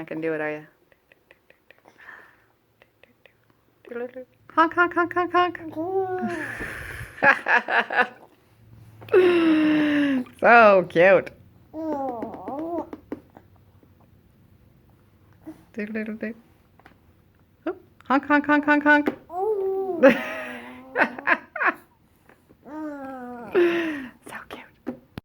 not gonna do it, are you? Honk, honk, honk, honk, honk. So cute. Honk, honk, honk, honk, honk.